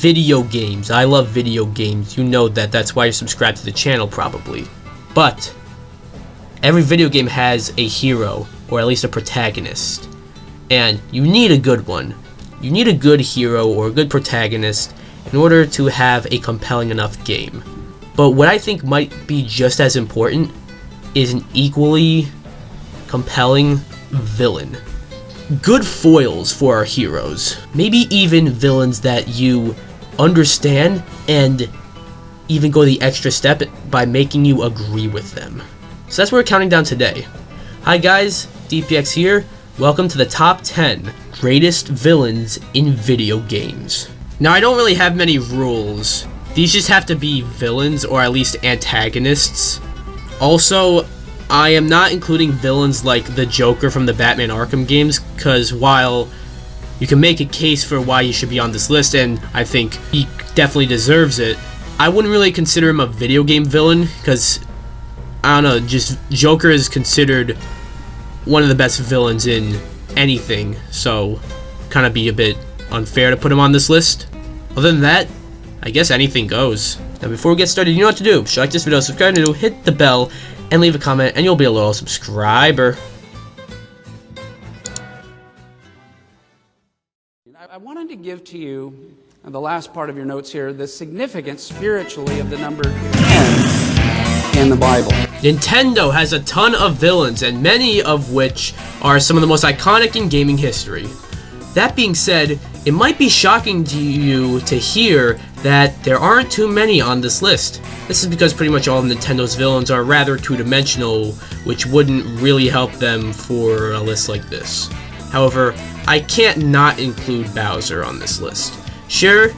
video games. I love video games. You know that. That's why you're subscribed to the channel, probably. But every video game has a hero, or at least a protagonist. And you need a good one. You need a good hero or a good protagonist in order to have a compelling enough game. But what I think might be just as important is an equally compelling villain. Good foils for our heroes. Maybe even villains that you understand and even go the extra step by making you agree with them. So that's what we're counting down today. Hi guys, DPX here. Welcome to the top 10 greatest villains in video games. Now I don't really have many rules. These just have to be villains or at least antagonists. Also, I am not including villains like the Joker from the Batman Arkham games, because while you can make a case for why he should be on this list, and I think he definitely deserves it, I wouldn't really consider him a video game villain, because, I don't know, just Joker is considered one of the best villains in anything, so kind of be a bit unfair to put him on this list. Other than that, I guess anything goes. Now before we get started, you know what to do. If you like this video, subscribe to hit the bell, and leave a comment, and you'll be a loyal subscriber. I wanted to give to you, the last part of your notes here, the significance spiritually of the number 10 in the Bible. Nintendo has a ton of villains, and many of which are some of the most iconic in gaming history. That being said, it might be shocking to you to hear that there aren't too many on this list. This is because pretty much all of Nintendo's villains are rather two-dimensional, which wouldn't really help them for a list like this. However, I can't not include Bowser on this list. Sure,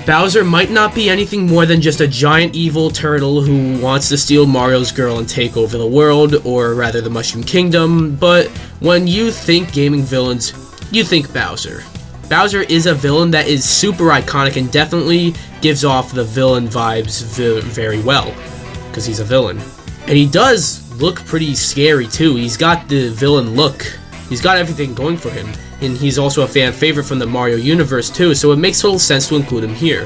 Bowser might not be anything more than just a giant evil turtle who wants to steal Mario's girl and take over the world, or rather the Mushroom Kingdom, but when you think gaming villains, you think Bowser. Bowser is a villain that is super iconic and definitely gives off the villain vibes very well, because he's a villain. And he does look pretty scary too. He's got the villain look. He's got everything going for him. And he's also a fan favorite from the Mario universe too, so it makes total sense to include him here.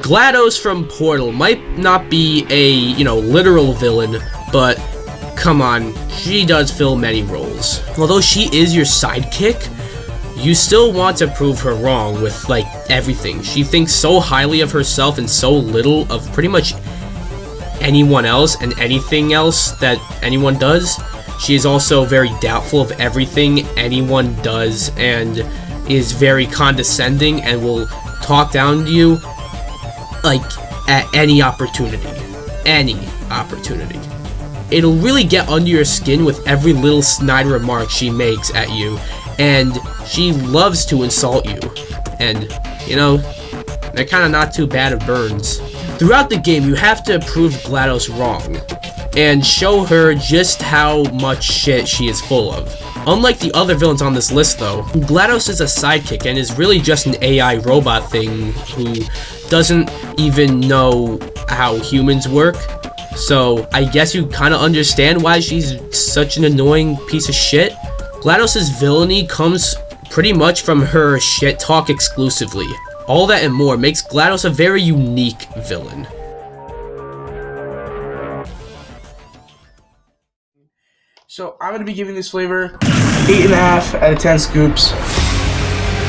Glados from Portal might not be a, literal villain, but come on, she does fill many roles. Although she is your sidekick, you still want to prove her wrong with, everything. She thinks so highly of herself and so little of pretty much anyone else and anything else that anyone does. She is also very doubtful of everything anyone does and is very condescending and will talk down to you at any opportunity. Any opportunity. It'll really get under your skin with every little snide remark she makes at you, and she loves to insult you. And, they're kind of not too bad of burns. Throughout the game, you have to prove GLaDOS wrong, and show her just how much shit she is full of. Unlike the other villains on this list though, GLaDOS is a sidekick and is really just an AI robot thing who doesn't even know how humans work. So I guess you kind of understand why she's such an annoying piece of shit. GLaDOS's villainy comes pretty much from her shit talk exclusively. All that and more makes GLaDOS a very unique villain. So I'm going to be giving this flavor 8.5 out of 10 scoops.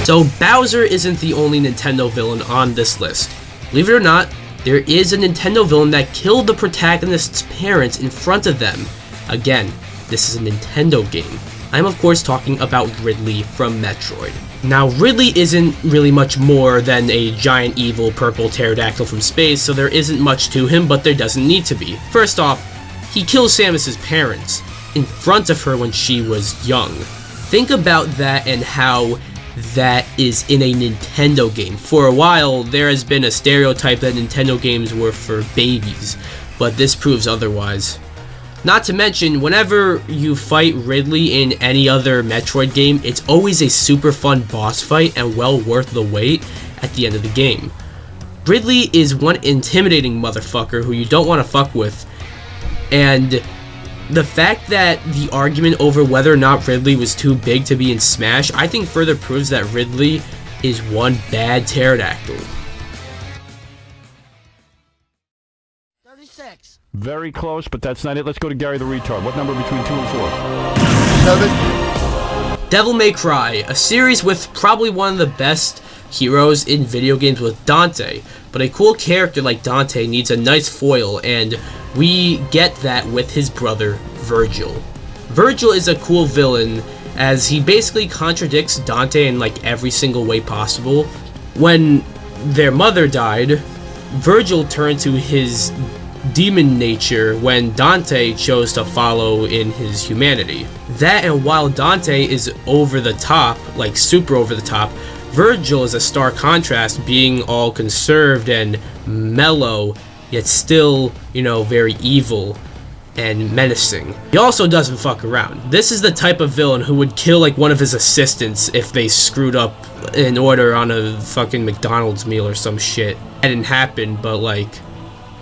So Bowser isn't the only Nintendo villain on this list. Believe it or not, there is a Nintendo villain that killed the protagonist's parents in front of them. Again, this is a Nintendo game. I'm of course talking about Ridley from Metroid. Now Ridley isn't really much more than a giant evil purple pterodactyl from space, so there isn't much to him, but there doesn't need to be. First off, he kills Samus's parents in front of her when she was young. Think about that and how that is in a Nintendo game. For a while, there has been a stereotype that Nintendo games were for babies, but this proves otherwise. Not to mention, whenever you fight Ridley in any other Metroid game, it's always a super fun boss fight and well worth the wait at the end of the game. Ridley is one intimidating motherfucker who you don't want to fuck with, and The fact that the argument over whether or not Ridley was too big to be in Smash, I think further proves that Ridley is one bad pterodactyl. 36. Very close, but that's not it. Let's go to Gary the Retard. What number between 2 and 4? 7. Devil May Cry, a series with probably one of the best heroes in video games with Dante, but a cool character like Dante needs a nice foil, and we get that with his brother, Virgil. Virgil is a cool villain, as he basically contradicts Dante in like every single way possible. When their mother died, Virgil turned to his demon nature when Dante chose to follow in his humanity. That, and while Dante is over the top, like super over the top, Virgil is a stark contrast, being all conserved and mellow, yet still, you know, very evil and menacing. He also doesn't fuck around. This is the type of villain who would kill like one of his assistants if they screwed up an order on a fucking McDonald's meal or some shit. That didn't happen, but like,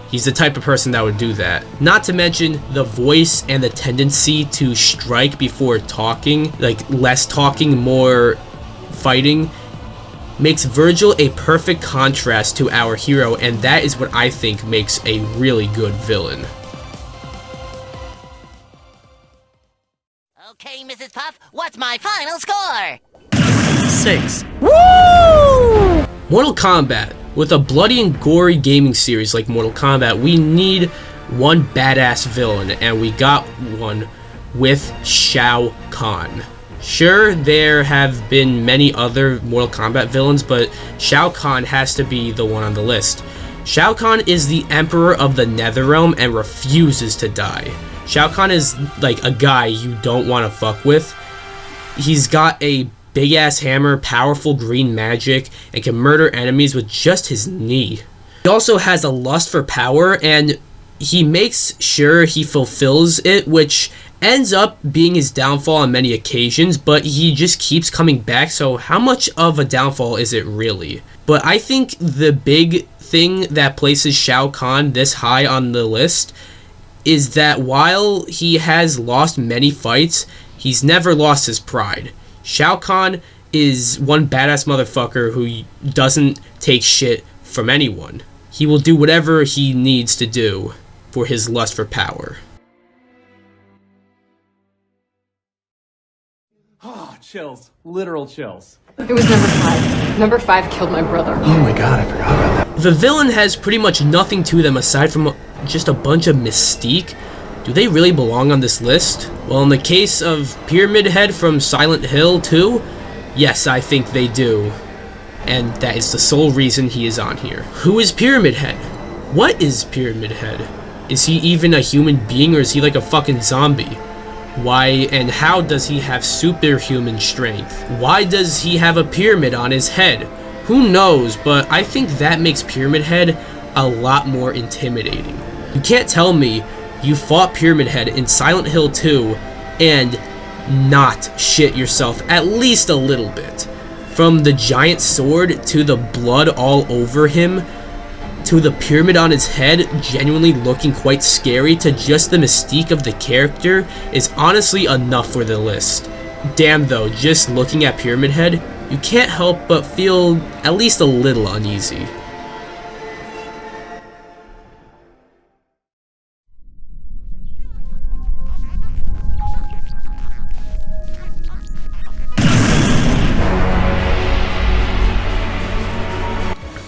he's the type of person that would do that. Not to mention the voice and the tendency to strike before talking, like less talking, more fighting, makes Virgil a perfect contrast to our hero, and that is what I think makes a really good villain. Okay, Mrs. Puff, what's my final score? 6. Woo! Mortal Kombat. With a bloody and gory gaming series like Mortal Kombat, we need one badass villain, and we got one with Shao Kahn. Sure, there have been many other Mortal Kombat villains, but Shao Kahn has to be the one on the list. Shao Kahn is the Emperor of the Netherrealm and refuses to die. Shao Kahn is like a guy you don't want to fuck with. He's got a big-ass hammer, powerful green magic, and can murder enemies with just his knee. He also has a lust for power, and he makes sure he fulfills it, which ends up being his downfall on many occasions, but he just keeps coming back, so how much of a downfall is it really? But I think the big thing that places Shao Kahn this high on the list is that while he has lost many fights, he's never lost his pride. Shao Kahn is one badass motherfucker who doesn't take shit from anyone. He will do whatever he needs to do for his lust for power. Oh, chills. Literal chills. It was number 5. Number 5 killed my brother. Oh my god, I forgot about that. The villain has pretty much nothing to them aside from just a bunch of mystique. Do they really belong on this list? Well, in the case of Pyramid Head from Silent Hill 2, yes, I think they do. And that is the sole reason he is on here. Who is Pyramid Head? What is Pyramid Head? Is he even a human being, or is he like a fucking zombie? Why and how does he have superhuman strength? Why does he have a pyramid on his head? Who knows, but I think that makes Pyramid Head a lot more intimidating. You can't tell me you fought Pyramid Head in Silent Hill 2 and not shit yourself at least a little bit. From the giant sword, to the blood all over him, to the pyramid on his head genuinely looking quite scary, to just the mystique of the character, is honestly enough for the list. Damn though, just looking at Pyramid Head, you can't help but feel at least a little uneasy.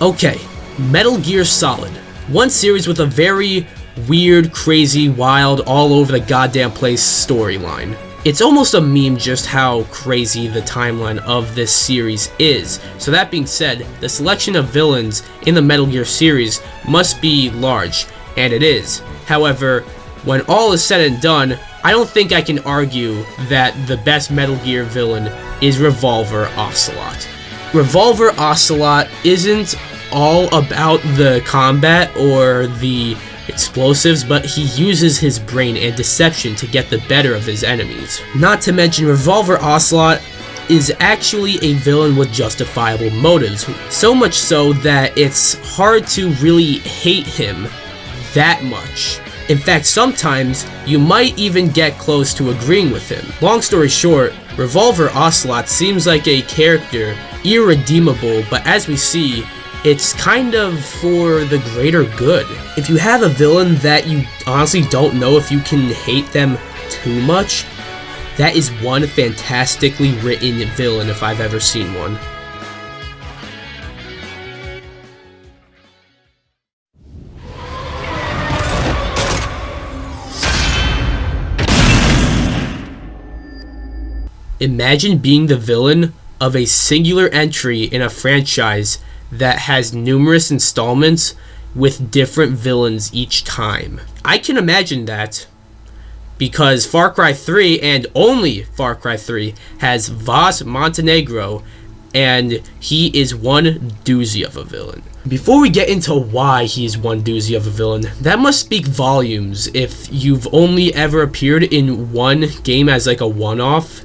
Okay, Metal Gear Solid. One series with a very weird, crazy, wild, all over the goddamn place storyline. It's almost a meme just how crazy the timeline of this series is. So that being said, the selection of villains in the Metal Gear series must be large, and it is. However, when all is said and done, I don't think I can argue that the best Metal Gear villain is Revolver Ocelot. Revolver Ocelot isn't all about the combat or the explosives, but he uses his brain and deception to get the better of his enemies. Not to mention, Revolver Ocelot is actually a villain with justifiable motives, so much so that it's hard to really hate him that much. In fact, sometimes you might even get close to agreeing with him. Long story short, Revolver Ocelot seems like a character irredeemable, but as we see, it's kind of for the greater good. If you have a villain that you honestly don't know if you can hate them too much, that is one fantastically written villain if I've ever seen one. Imagine being the villain of a singular entry in a franchise that has numerous installments with different villains each time. I can imagine that because Far Cry 3 and only Far Cry 3 has Vas Montenegro, and he is one doozy of a villain. Before we get into why he is one doozy of a villain, that must speak volumes if you've only ever appeared in one game as like a one-off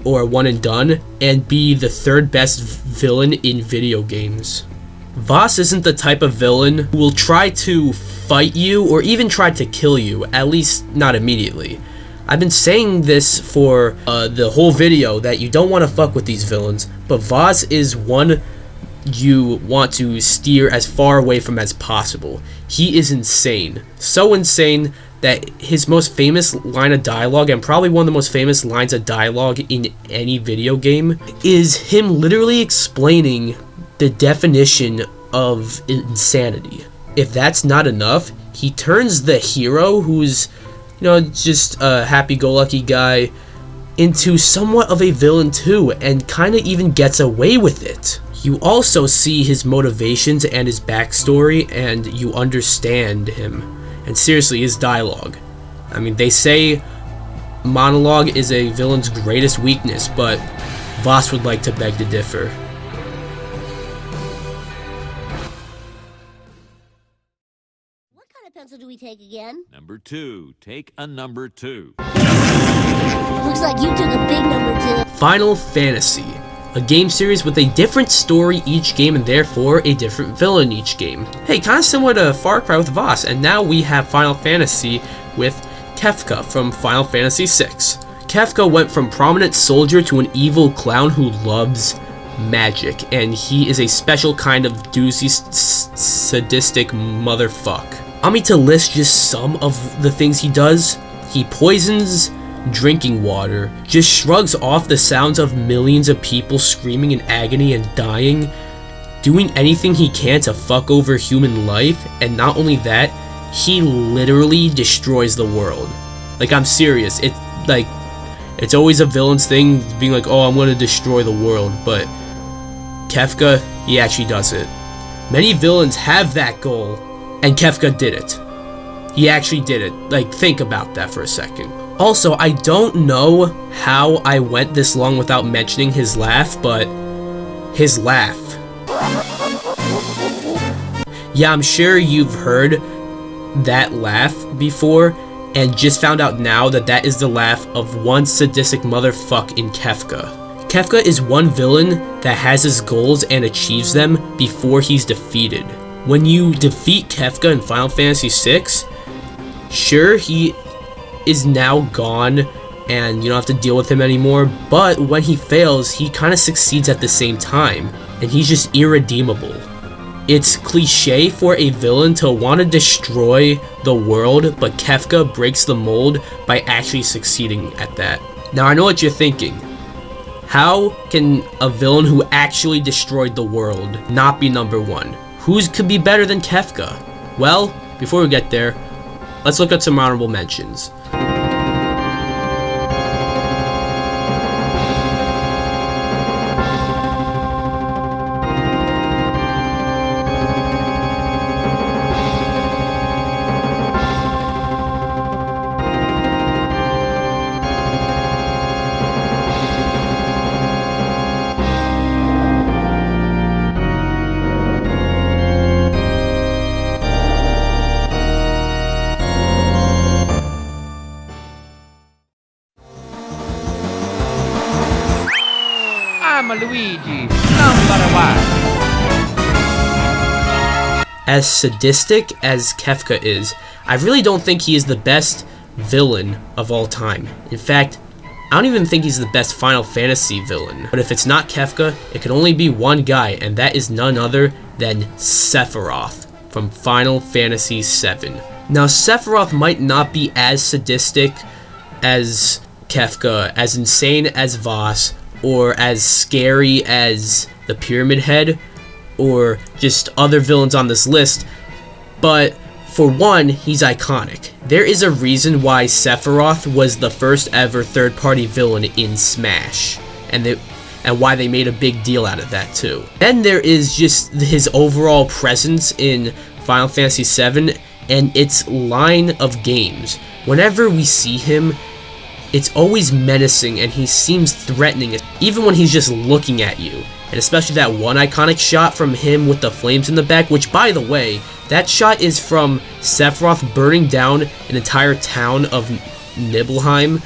or one and done, and be the third best villain in video games. Vas isn't the type of villain who will try to fight you or even try to kill you, at least not immediately. I've been saying this for the whole video that you don't want to fuck with these villains, but Vas is one you want to steer as far away from as possible. He is insane. So insane that his most famous line of dialogue, and probably one of the most famous lines of dialogue in any video game, is him literally explaining the definition of insanity. If that's not enough, he turns the hero, who's, you know, just a happy-go-lucky guy, into somewhat of a villain too, and kind of even gets away with it. You also see his motivations and his backstory, and you understand him. And seriously, his dialogue. I mean, they say monologue is a villain's greatest weakness, but Vas would like to beg to differ. What kind of pencil do we take again? Number 2. Take a number 2. Looks like you took a big number 2. Final Fantasy. A game series with a different story each game and therefore a different villain each game. Hey, kind of similar to Far Cry with Vas, and now we have Final Fantasy with Kefka from Final Fantasy VI. Kefka went from prominent soldier to an evil clown who loves magic, and he is a special kind of doozy sadistic motherfuck. Want me to list just some of the things he does? He poisons drinking water, just shrugs off the sounds of millions of people screaming in agony and dying, doing anything he can to fuck over human life, and not only that, he literally destroys the world. Like, I'm serious. It's always a villain's thing, being like, oh, I'm gonna destroy the world, but Kefka, he actually does it. Many villains have that goal, and Kefka did it. He actually did it. Like, think about that for a second. Also, I don't know how I went this long without mentioning his laugh, but his laugh. Yeah, I'm sure you've heard that laugh before, and just found out now that that is the laugh of one sadistic motherfuck in Kefka. Kefka is one villain that has his goals and achieves them before he's defeated. When you defeat Kefka in Final Fantasy VI, sure, he is now gone and you don't have to deal with him anymore, but when he fails, he kind of succeeds at the same time, and he's just irredeemable. It's cliche for a villain to want to destroy the world, but Kefka breaks the mold by actually succeeding at that. Now, I know what you're thinking. How can a villain who actually destroyed the world not be number one? Who could be better than Kefka? Well, before we get there, let's look at some honorable mentions. as sadistic as Kefka is, I really don't think he is the best villain of all time. In fact, I don't even think he's the best Final Fantasy villain. But if it's not Kefka, it can only be one guy, and that is none other than Sephiroth from Final Fantasy VII. Now, Sephiroth might not be as sadistic as Kefka, as insane as Voss, or as scary as the Pyramid Head, or just other villains on this list, but for one, he's iconic. There is a reason why Sephiroth was the first ever third-party villain in Smash, and why they made a big deal out of that too. Then there is just his overall presence in Final Fantasy VII and its line of games. Whenever we see him, it's always menacing and he seems threatening, even when he's just looking at you. And especially that one iconic shot from him with the flames in the back, which, by the way, that shot is from Sephiroth burning down an entire town of Nibelheim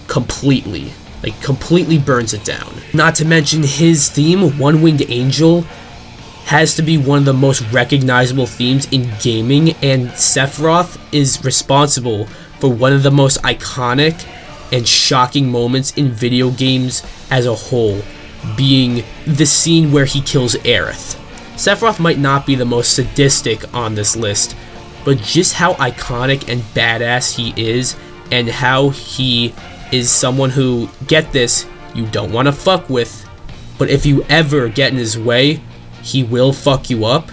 completely. Like, completely burns it down. Not to mention his theme, One-Winged Angel, has to be one of the most recognizable themes in gaming, and Sephiroth is responsible for one of the most iconic and shocking moments in video games as a whole, being the scene where he kills Aerith. Sephiroth might not be the most sadistic on this list, but just how iconic and badass he is, and how he is someone who, get this, you don't want to fuck with, but if you ever get in his way, he will fuck you up.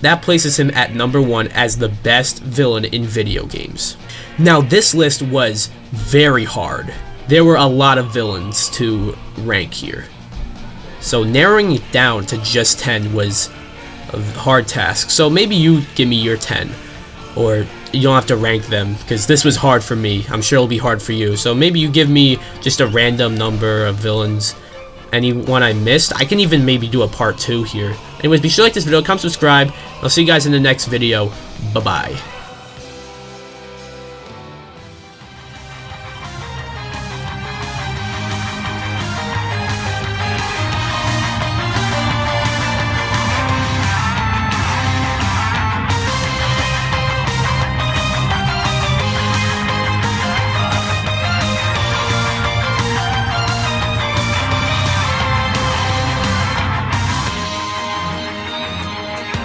That places him at number 1 as the best villain in video games. Now, this list was very hard. There were a lot of villains to rank here. So narrowing it down to just 10 was a hard task. So maybe you give me your 10. Or you don't have to rank them, because this was hard for me. I'm sure it'll be hard for you. So maybe you give me just a random number of villains. Anyone I missed. I can even maybe do a part 2 here. Anyways, be sure to like this video, comment, subscribe. I'll see you guys in the next video. Bye-bye.